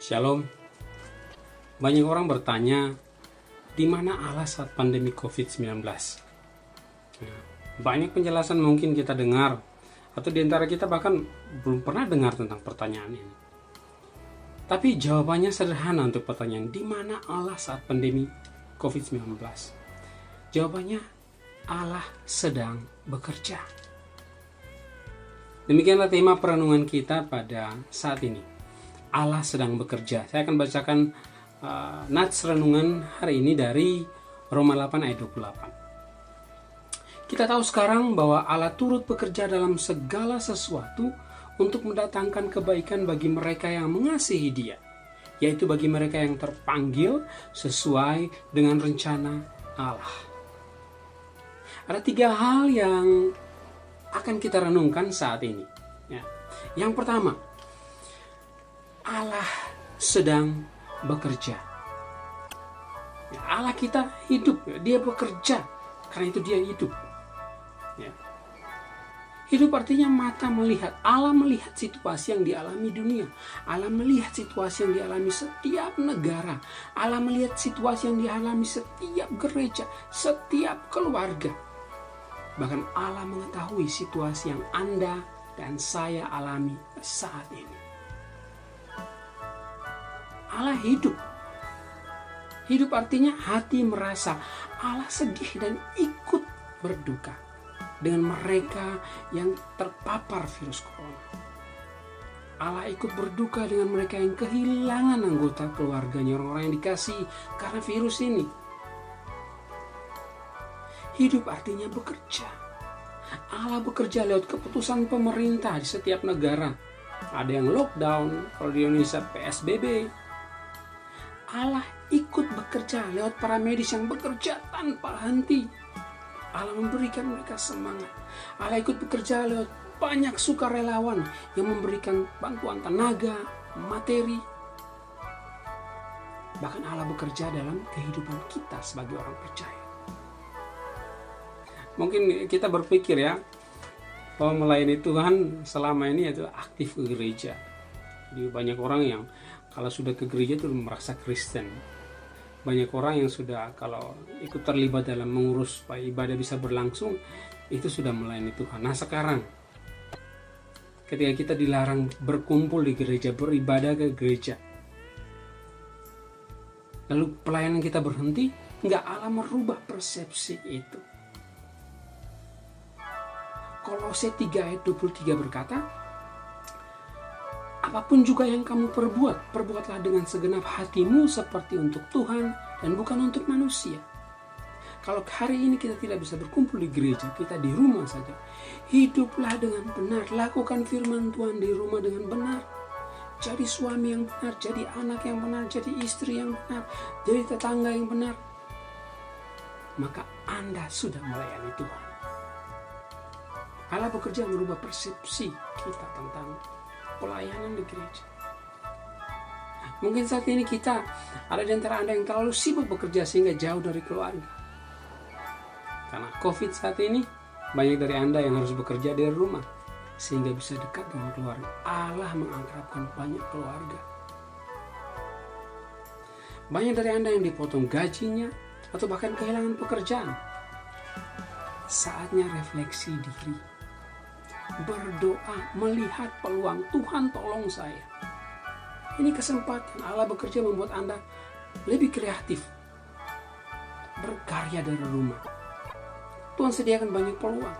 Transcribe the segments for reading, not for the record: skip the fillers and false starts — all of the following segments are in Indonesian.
Shalom. Banyak orang bertanya, di mana Allah saat pandemi COVID-19? Banyak penjelasan mungkin kita dengar, atau di antara kita bahkan belum pernah dengar tentang pertanyaan ini. Tapi jawabannya sederhana untuk pertanyaan, di mana Allah saat pandemi COVID-19? Jawabannya, Allah sedang bekerja. Demikianlah tema perenungan kita pada saat ini. Allah sedang bekerja. Saya akan bacakan nats renungan hari ini dari Roma 8 ayat 28. Kita tahu sekarang bahwa Allah turut bekerja dalam segala sesuatu untuk mendatangkan kebaikan bagi mereka yang mengasihi Dia, yaitu bagi mereka yang terpanggil sesuai dengan rencana Allah. Ada 3 hal yang akan kita renungkan saat ini. Yang pertama, Allah sedang bekerja. Allah kita hidup, Dia bekerja, karena itu Dia hidup. Hidup artinya mata melihat. Allah melihat situasi yang dialami dunia. Allah melihat situasi yang dialami setiap negara. Allah melihat situasi yang dialami setiap gereja, setiap keluarga. Bahkan Allah mengetahui situasi yang Anda dan saya alami saat ini. Allah hidup. Hidup artinya hati merasa. Allah sedih dan ikut berduka dengan mereka yang terpapar virus corona. Allah ikut berduka dengan mereka yang kehilangan anggota keluarganya, orang-orang yang dikasihi karena virus ini. Hidup artinya bekerja. Allah bekerja lewat keputusan pemerintah di setiap negara. Ada yang lockdown, kalau di Indonesia PSBB. Allah ikut bekerja lewat para medis yang bekerja tanpa henti. Allah memberikan mereka semangat. Allah ikut bekerja lewat banyak sukarelawan yang memberikan bantuan tenaga, materi. Bahkan Allah bekerja dalam kehidupan kita sebagai orang percaya. Mungkin kita berpikir bahwa melayani Tuhan selama ini adalah aktif ke gereja. Jadi banyak orang yang kalau sudah ke gereja itu merasa Kristen. Banyak orang yang sudah kalau ikut terlibat dalam mengurus supaya ibadah bisa berlangsung, itu sudah melayani Tuhan. Nah sekarang, ketika kita dilarang berkumpul di gereja, beribadah ke gereja, lalu pelayanan kita berhenti, enggak, Allah merubah persepsi itu. Kolose 3 ayat 23 berkata, apapun juga yang kamu perbuat, perbuatlah dengan segenap hatimu seperti untuk Tuhan dan bukan untuk manusia. Kalau hari ini kita tidak bisa berkumpul di gereja, kita di rumah saja. Hiduplah dengan benar, lakukan firman Tuhan di rumah dengan benar. Jadi suami yang benar, jadi anak yang benar, jadi istri yang benar, jadi tetangga yang benar. Maka Anda sudah melayani Tuhan. Allah bekerja merubah persepsi kita tentang pelayanan di gereja. Mungkin saat ini kita ada di antara Anda yang terlalu sibuk bekerja sehingga jauh dari keluarga. Karena COVID saat ini, banyak dari Anda yang harus bekerja dari rumah sehingga bisa dekat dengan keluarga. Allah mengakrabkan banyak keluarga. Banyak dari Anda yang dipotong gajinya atau bahkan kehilangan pekerjaan. Saatnya refleksi diri. Berdoa, melihat peluang, Tuhan tolong saya. Ini kesempatan Allah bekerja membuat Anda lebih kreatif, berkarya dari rumah. Tuhan sediakan banyak peluang.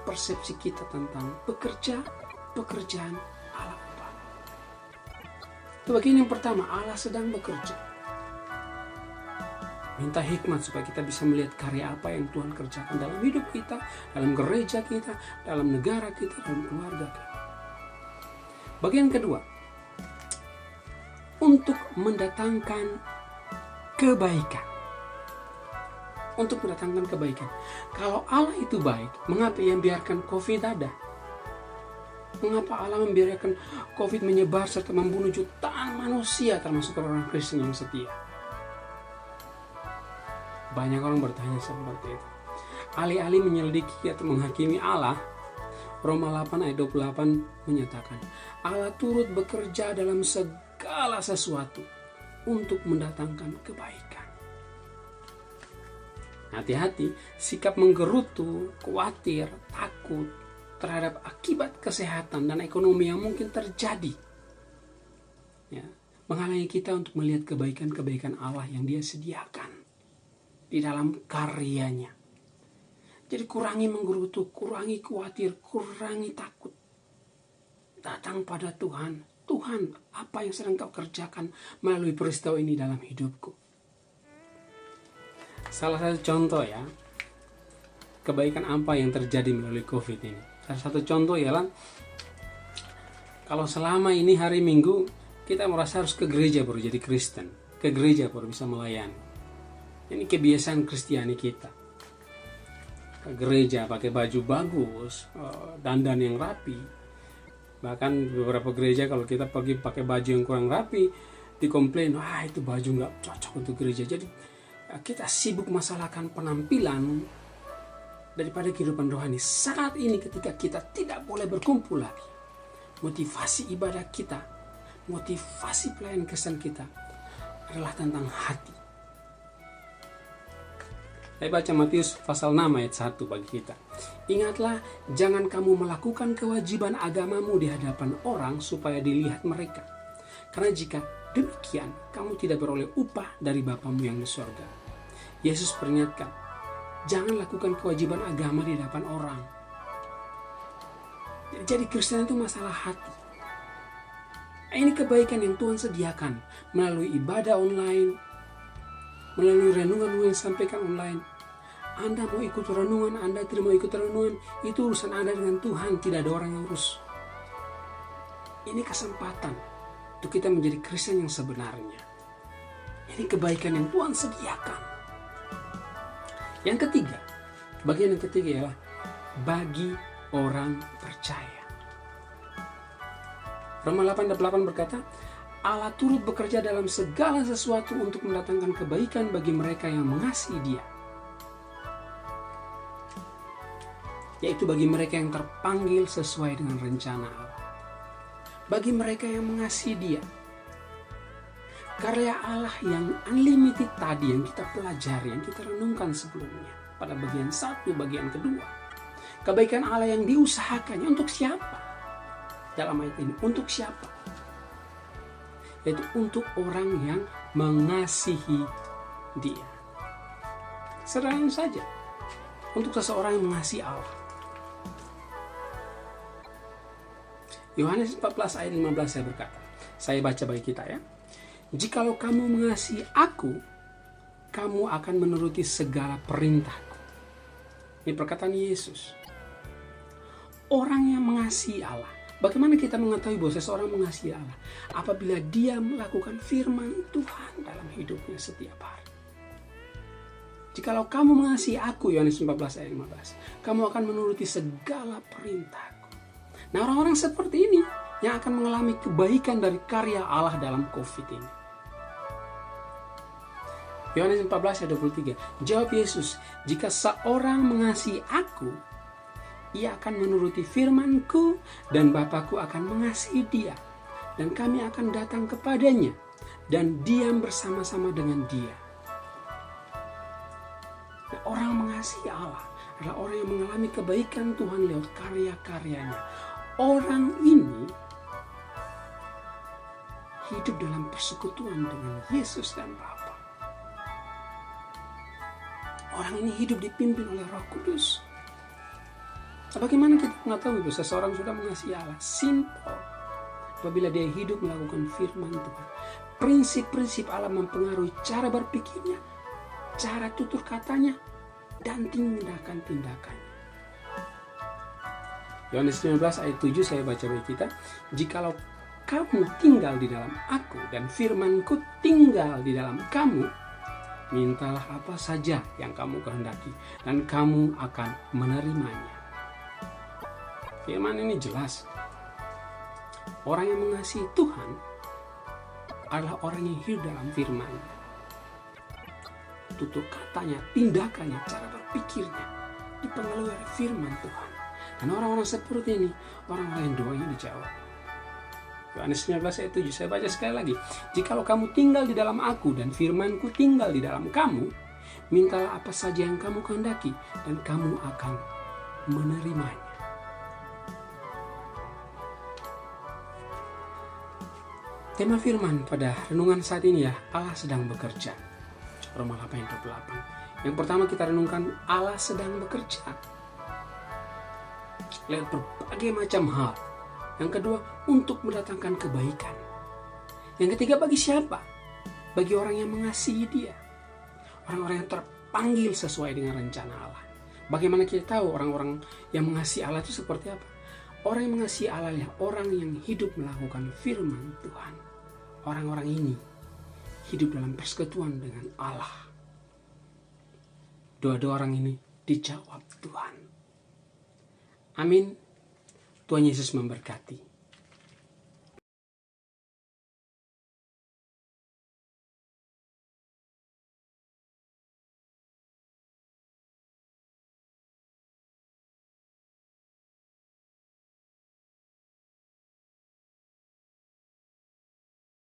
Persepsi kita tentang pekerjaan Allah apa? Itu bagian yang pertama, Allah sedang bekerja. Minta hikmat supaya kita bisa melihat karya apa yang Tuhan kerjakan dalam hidup kita, dalam gereja kita, dalam negara kita, dalam keluarga kita. Bagian kedua, untuk mendatangkan kebaikan. Untuk mendatangkan kebaikan. Kalau Allah itu baik, mengapa Ia biarkan COVID ada? Mengapa Allah membiarkan COVID menyebar serta membunuh jutaan manusia termasuk orang Kristen yang setia? Banyak orang bertanya seperti itu. Alih-alih menyelidiki atau menghakimi Allah, Roma 8 ayat 28 menyatakan, Allah turut bekerja dalam segala segala sesuatu untuk mendatangkan kebaikan. Hati-hati, sikap menggerutu, khawatir, takut terhadap akibat kesehatan dan ekonomi yang mungkin terjadi, ya, menghalangi kita untuk melihat kebaikan-kebaikan Allah yang Dia sediakan di dalam karyanya. Jadi kurangi menggerutu, kurangi khawatir, kurangi takut. Datang pada Tuhan. Tuhan, apa yang sedang Kau kerjakan melalui peristiwa ini dalam hidupku? Salah satu contoh, ya, kebaikan apa yang terjadi melalui COVID ini. Salah satu contoh ialah kalau selama ini hari Minggu kita merasa harus ke gereja baru jadi Kristen, ke gereja baru bisa melayani. Ini kebiasaan Kristiani kita. Ke gereja pakai baju bagus, dandan yang rapi. Bahkan beberapa gereja kalau kita pergi pakai baju yang kurang rapi, dikomplain, wah itu baju nggak cocok untuk gereja. Jadi kita sibuk masalahkan penampilan daripada kehidupan rohani. Saat ini ketika kita tidak boleh berkumpul lagi, motivasi ibadah kita, motivasi pelayanan Kristen kita adalah tentang hati. Saya baca Matius pasal 6 ayat 1 bagi kita. Ingatlah, jangan kamu melakukan kewajiban agamamu di hadapan orang supaya dilihat mereka. Karena jika demikian, kamu tidak beroleh upah dari Bapamu yang di surga. Yesus peringatkan, jangan lakukan kewajiban agama di hadapan orang. Jadi Kristen itu masalah hati. Ini kebaikan yang Tuhan sediakan melalui ibadah online, melalui renungan yang disampaikan online. Anda mau ikut renungan, Anda tidak mau ikut renungan, itu urusan Anda dengan Tuhan, tidak ada orang yang urus. Ini kesempatan untuk kita menjadi Kristen yang sebenarnya. Ini kebaikan yang Tuhan sediakan. Yang ketiga, bagian yang ketiga ialah bagi orang percaya. Roma 8:8 berkata, Allah turut bekerja dalam segala sesuatu untuk mendatangkan kebaikan bagi mereka yang mengasihi Dia, yaitu bagi mereka yang terpanggil sesuai dengan rencana Allah. Bagi mereka yang mengasihi Dia. Karya Allah yang unlimited tadi yang kita pelajari, yang kita renungkan sebelumnya pada bagian 1, bagian kedua. Kebaikan Allah yang diusahakannya untuk siapa? Dalam ayat ini, untuk siapa? Yaitu untuk orang yang mengasihi Dia. Sederhana saja, untuk seseorang yang mengasihi Allah. Yohanes 14 ayat 15 saya berkata, saya baca bagi kita, ya. Jikalau kamu mengasihi aku, kamu akan menuruti segala perintahku. Ini perkataan Yesus. Orang yang mengasihi Allah. Bagaimana kita mengetahui bahwa seseorang mengasihi Allah? Apabila dia melakukan firman Tuhan dalam hidupnya setiap hari. Jikalau kamu mengasihi aku, Yohanes 14 ayat 15, kamu akan menuruti segala perintahku. Nah, orang-orang seperti ini yang akan mengalami kebaikan dari karya Allah dalam COVID ini. Yohanes 14 ayat 23. Jawab Yesus, jika seorang mengasihi aku, ia akan menuruti firman-Ku dan Bapa-Ku akan mengasihi dia. Dan kami akan datang kepadanya dan diam bersama-sama dengan dia. Nah, orang mengasihi Allah adalah orang yang mengalami kebaikan Tuhan lewat karya-karyanya. Orang ini hidup dalam persekutuan dengan Yesus dan Bapa. Orang ini hidup dipimpin oleh Roh Kudus. Nah, bagaimana kita mengetahui bahwa seseorang sudah mengasihi Allah? Simple. Apabila dia hidup melakukan firman Tuhan. Prinsip-prinsip Allah mempengaruhi cara berpikirnya, cara tutur katanya, dan tindakan-tindakannya. Yohanes 15 ayat 7 saya baca bagi kita. Jikalau kamu tinggal di dalam aku dan firman-Ku tinggal di dalam kamu, mintalah apa saja yang kamu kehendaki dan kamu akan menerimanya. Firman ini jelas. Orang yang mengasihi Tuhan adalah orang yang hidup dalam firman-Nya. Tutur katanya, tindakannya, cara berpikirnya dipengaruhi oleh firman Tuhan. Dan orang-orang seperti ini, orang-orang yang doanya dijawab. Yohanes 19 ayat 7, saya baca sekali lagi. Jikalau kamu tinggal di dalam aku dan firmanku tinggal di dalam kamu, mintalah apa saja yang kamu kehendaki dan kamu akan menerimanya. Tema firman pada renungan saat ini ya, Allah sedang bekerja. Roma 8:28. Yang pertama kita renungkan, Allah sedang bekerja. Lihat berbagai macam hal. Yang kedua, untuk mendatangkan kebaikan. Yang ketiga, bagi siapa? Bagi orang yang mengasihi Dia. Orang-orang yang terpanggil sesuai dengan rencana Allah. Bagaimana kita tahu orang-orang yang mengasihi Allah itu seperti apa? Orang yang mengasihi Allah ya orang yang hidup melakukan firman Tuhan. Orang-orang ini hidup dalam persekutuan dengan Allah. Doa-doa orang ini dijawab Tuhan. Amin. Tuhan Yesus memberkati.